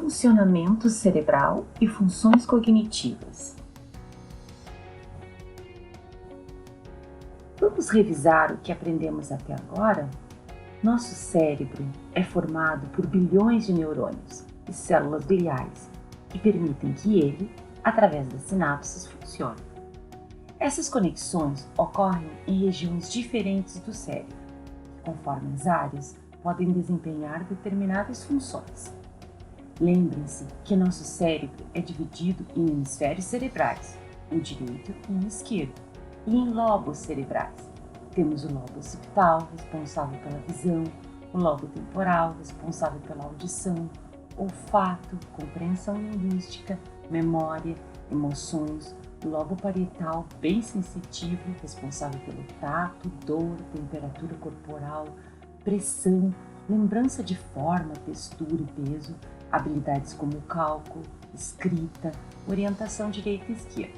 funcionamento cerebral e funções cognitivas. Vamos revisar o que aprendemos até agora? Nosso cérebro é formado por bilhões de neurônios e células gliais que permitem que ele, através das sinapses, funcione. Essas conexões ocorrem em regiões diferentes do cérebro, que, conforme as áreas, podem desempenhar determinadas funções. Lembrem-se que nosso cérebro é dividido em hemisférios cerebrais, o direito e o esquerdo, e em lobos cerebrais. Temos o lobo occipital, responsável pela visão, o lobo temporal, responsável pela audição, olfato, compreensão linguística, memória, emoções, o lobo parietal, bem sensitivo, responsável pelo tato, dor, temperatura corporal, pressão, lembrança de forma, textura e peso, habilidades como cálculo, escrita, orientação direita e esquerda.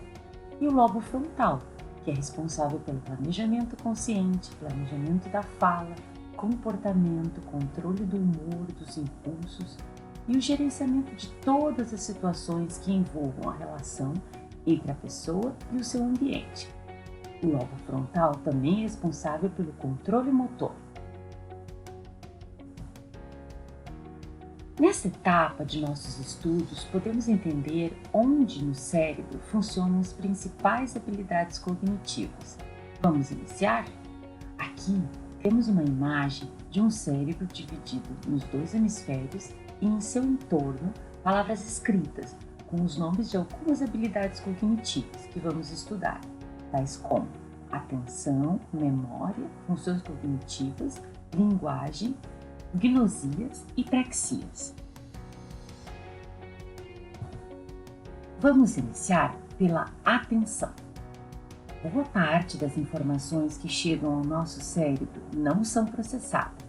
E o lobo frontal, que é responsável pelo planejamento consciente, planejamento da fala, comportamento, controle do humor, dos impulsos e o gerenciamento de todas as situações que envolvam a relação entre a pessoa e o seu ambiente. O lobo frontal também é responsável pelo controle motor. Nessa etapa de nossos estudos, podemos entender onde no cérebro funcionam as principais habilidades cognitivas. Vamos iniciar? Aqui temos uma imagem de um cérebro dividido nos dois hemisférios e em seu entorno palavras escritas com os nomes de algumas habilidades cognitivas que vamos estudar, tais como atenção, memória, funções cognitivas, linguagem, gnosias e praxias. Vamos iniciar pela atenção. Boa parte das informações que chegam ao nosso cérebro não são processadas,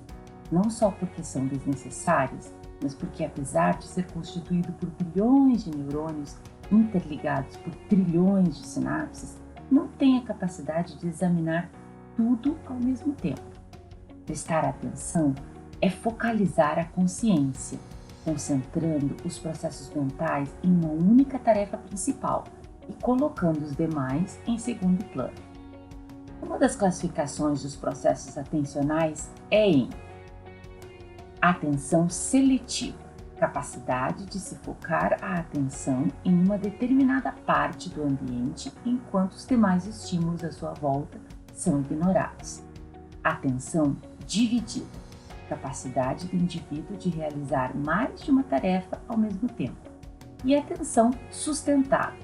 não só porque são desnecessárias, mas porque, apesar de ser constituído por bilhões de neurônios interligados por trilhões de sinapses, não tem a capacidade de examinar tudo ao mesmo tempo. Prestar atenção é focalizar a consciência, concentrando os processos mentais em uma única tarefa principal e colocando os demais em segundo plano. Uma das classificações dos processos atencionais é em atenção seletiva, capacidade de se focar a atenção em uma determinada parte do ambiente enquanto os demais estímulos à sua volta são ignorados. Atenção dividida, capacidade do indivíduo de realizar mais de uma tarefa ao mesmo tempo. E atenção sustentável,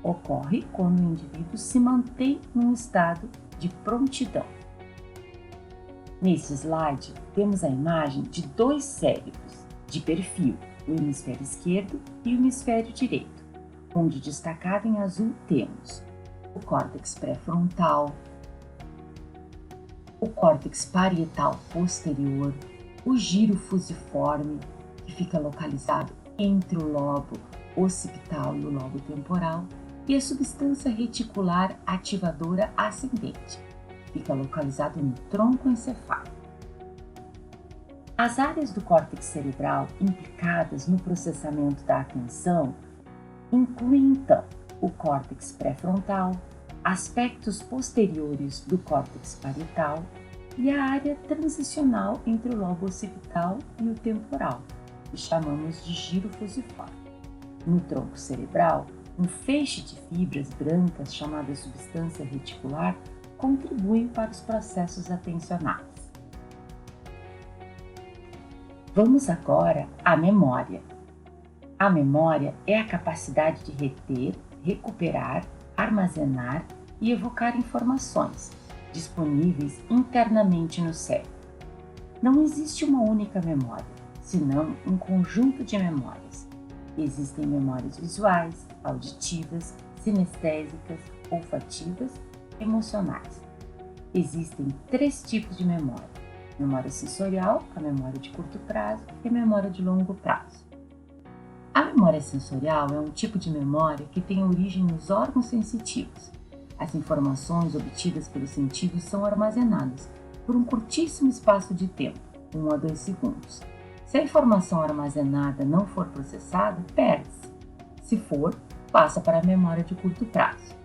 ocorre quando o indivíduo se mantém num estado de prontidão. Neste slide, temos a imagem de dois cérebros, de perfil, o hemisfério esquerdo e o hemisfério direito, onde destacado em azul temos o córtex pré-frontal, o córtex parietal posterior, o giro fusiforme, que fica localizado entre o lobo occipital e o lobo temporal, e a substância reticular ativadora ascendente, que fica localizado no tronco encefálico. As áreas do córtex cerebral implicadas no processamento da atenção incluem, então, o córtex pré-frontal, aspectos posteriores do córtex parietal e a área transicional entre o lobo occipital e o temporal, que chamamos de giro fusiforme. No tronco cerebral, um feixe de fibras brancas chamada substância reticular contribuem para os processos atencionais. Vamos agora à memória. A memória é a capacidade de reter, recuperar, armazenar e evocar informações disponíveis internamente no cérebro. Não existe uma única memória, senão um conjunto de memórias. Existem memórias visuais, auditivas, sinestésicas, olfativas, emocionais. Existem 3 tipos de memória: memória sensorial, a memória de curto prazo e a memória de longo prazo. A memória sensorial é um tipo de memória que tem origem nos órgãos sensitivos. As informações obtidas pelos sentidos são armazenadas por um curtíssimo espaço de tempo, 1 a 2 segundos, Se a informação armazenada não for processada, perde-se. Se for, passa para a memória de curto prazo.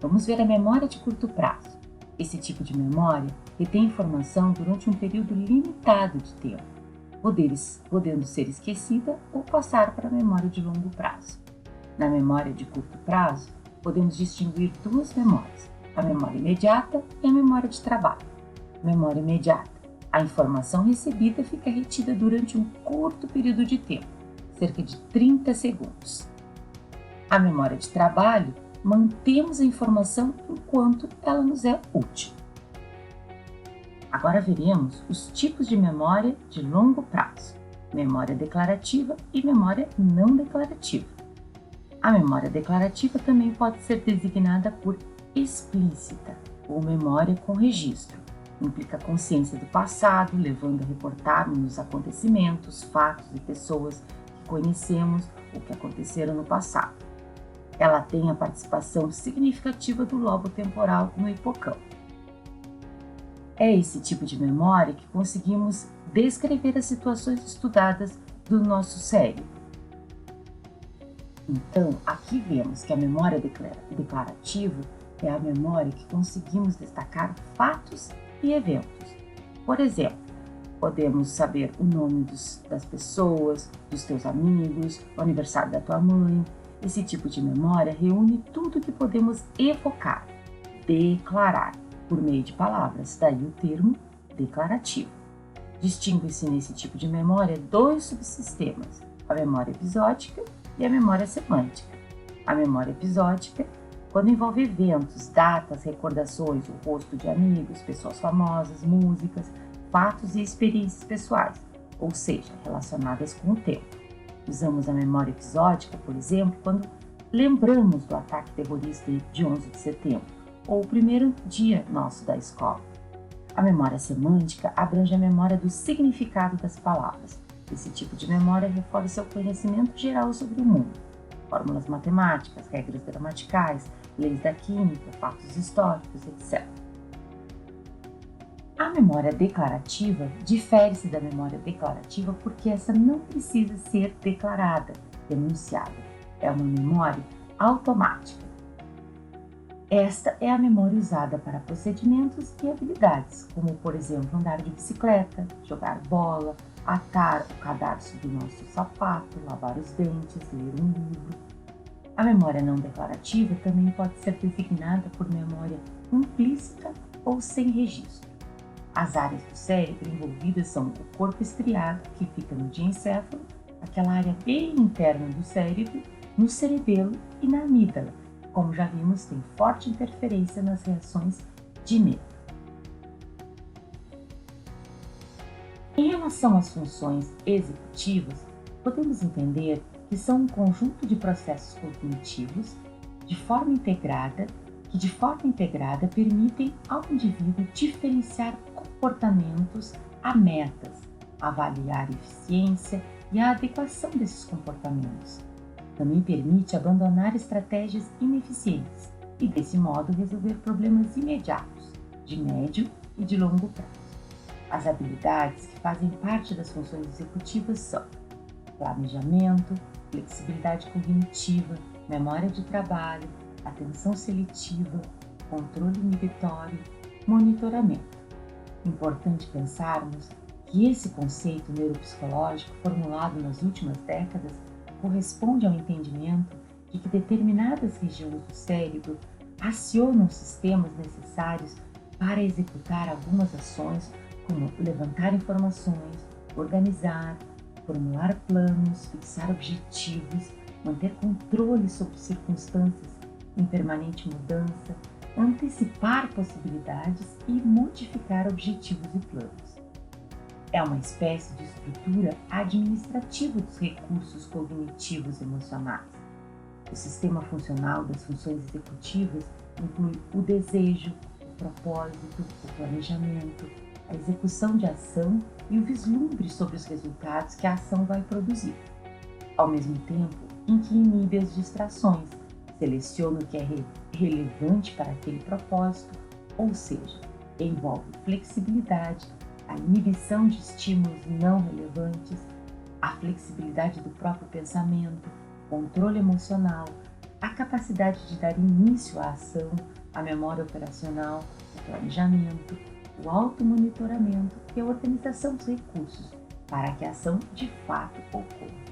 Vamos ver a memória de curto prazo. Esse tipo de memória retém informação durante um período limitado de tempo, podendo ser esquecida ou passar para a memória de longo prazo. Na memória de curto prazo, podemos distinguir duas memórias, a memória imediata e a memória de trabalho. Memória imediata. A informação recebida fica retida durante um curto período de tempo, cerca de 30 segundos. A memória de trabalho, mantemos a informação enquanto ela nos é útil. Agora veremos os tipos de memória de longo prazo, memória declarativa e memória não declarativa. A memória declarativa também pode ser designada por explícita ou memória com registro. Implica a consciência do passado, levando a reportarmos acontecimentos, fatos e pessoas que conhecemos ou que aconteceram no passado. Ela tem a participação significativa do lobo temporal no hipocampo. É esse tipo de memória que conseguimos descrever as situações estudadas do nosso cérebro. Então, aqui vemos que a memória declarativa é a memória que conseguimos destacar fatos e eventos. Por exemplo, podemos saber o nome das pessoas, dos teus amigos, o aniversário da tua mãe. Esse tipo de memória reúne tudo que podemos evocar, declarar, por meio de palavras, daí o termo declarativo. Distingue-se nesse tipo de memória dois subsistemas, a memória episódica e a memória semântica. A memória episódica, quando envolve eventos, datas, recordações, o rosto de amigos, pessoas famosas, músicas, fatos e experiências pessoais, ou seja, relacionadas com o tempo. Usamos a memória episódica, por exemplo, quando lembramos do ataque terrorista de 11 de setembro, ou o primeiro dia nosso da escola. A memória semântica abrange a memória do significado das palavras. Esse tipo de memória reforça o conhecimento geral sobre o mundo, fórmulas matemáticas, regras gramaticais, leis da química, fatos históricos, etc. A memória declarativa difere-se da memória declarativa porque essa não precisa ser declarada, enunciada. É uma memória automática. Esta é a memória usada para procedimentos e habilidades, como, por exemplo, andar de bicicleta, jogar bola, atar o cadarço do nosso sapato, lavar os dentes, ler um livro. A memória não declarativa também pode ser designada por memória implícita ou sem registro. As áreas do cérebro envolvidas são o corpo estriado, que fica no diencéfalo, aquela área bem interna do cérebro, no cerebelo e na amígdala. Como já vimos, tem forte interferência nas reações de medo. Em relação às funções executivas, podemos entender que são um conjunto de processos cognitivos que de forma integrada permitem ao indivíduo diferenciar comportamentos a metas, avaliar a eficiência e a adequação desses comportamentos. Também permite abandonar estratégias ineficientes e, desse modo, resolver problemas imediatos, de médio e de longo prazo. As habilidades que fazem parte das funções executivas são planejamento, flexibilidade cognitiva, memória de trabalho, atenção seletiva, controle inibitório, monitoramento. Importante pensarmos que esse conceito neuropsicológico formulado nas últimas décadas corresponde ao entendimento de que determinadas regiões do cérebro acionam sistemas necessários para executar algumas ações, como levantar informações, organizar, formular planos, fixar objetivos, manter controle sobre circunstâncias em permanente mudança, antecipar possibilidades e modificar objetivos e planos. É uma espécie de estrutura administrativa dos recursos cognitivos emocionais. O sistema funcional das funções executivas inclui o desejo, o propósito, o planejamento, a execução de ação e o vislumbre sobre os resultados que a ação vai produzir, ao mesmo tempo em que inibe as distrações, seleciona o que é relevante para aquele propósito, ou seja, envolve flexibilidade, a inibição de estímulos não relevantes, a flexibilidade do próprio pensamento, controle emocional, a capacidade de dar início à ação, a memória operacional, o planejamento, o automonitoramento e a organização dos recursos para que a ação de fato ocorra.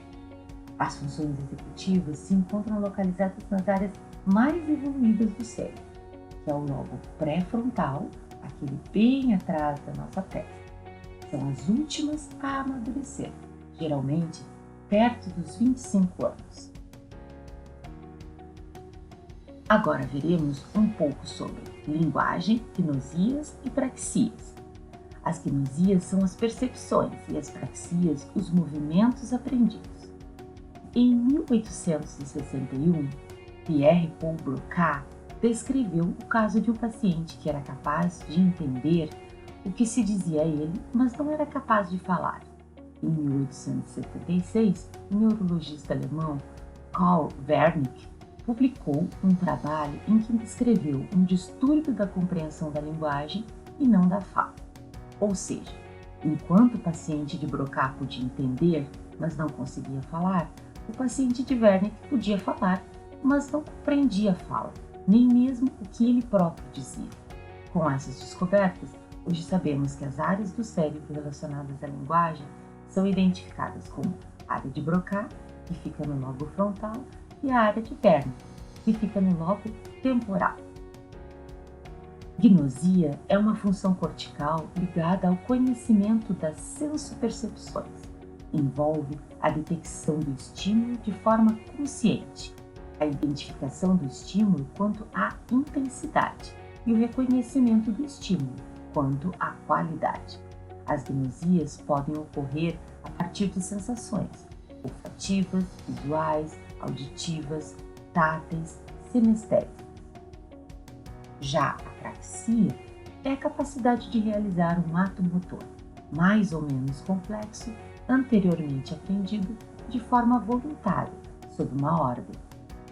As funções executivas se encontram localizadas nas áreas mais evoluídas do cérebro, que é o lobo pré-frontal, aquele bem atrás da nossa testa. São as últimas a amadurecer, geralmente perto dos 25 anos. Agora veremos um pouco sobre linguagem, gnosias e praxias. As gnosias são as percepções e as praxias os movimentos aprendidos. Em 1861, Pierre Paul Broca descreveu o caso de um paciente que era capaz de entender o que se dizia a ele, mas não era capaz de falar. Em 1876, o neurologista alemão Karl Wernicke publicou um trabalho em que descreveu um distúrbio da compreensão da linguagem e não da fala. Ou seja, enquanto o paciente de Broca podia entender, mas não conseguia falar, o paciente de Wernicke podia falar, mas não compreendia a fala, nem mesmo o que ele próprio dizia. Com essas descobertas, hoje sabemos que as áreas do cérebro relacionadas à linguagem são identificadas como a área de Broca, que fica no lobo frontal, e a área de Wernicke, que fica no lobo temporal. Gnosia é uma função cortical ligada ao conhecimento das sensopercepções. Envolve a detecção do estímulo de forma consciente, a identificação do estímulo quanto à intensidade e o reconhecimento do estímulo quanto à qualidade. As gnosias podem ocorrer a partir de sensações olfativas, visuais, auditivas, táteis, sinestésicas. Já a praxia é a capacidade de realizar um ato motor, mais ou menos complexo, anteriormente aprendido de forma voluntária, sob uma ordem.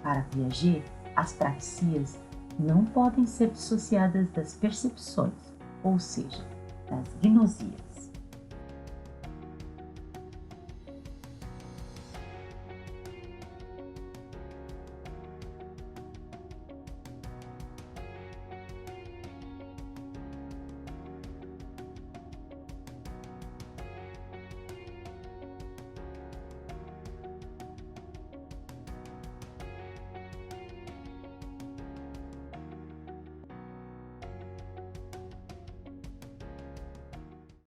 Para Piaget, as praxias não podem ser dissociadas das percepções, ou seja, das gnosias.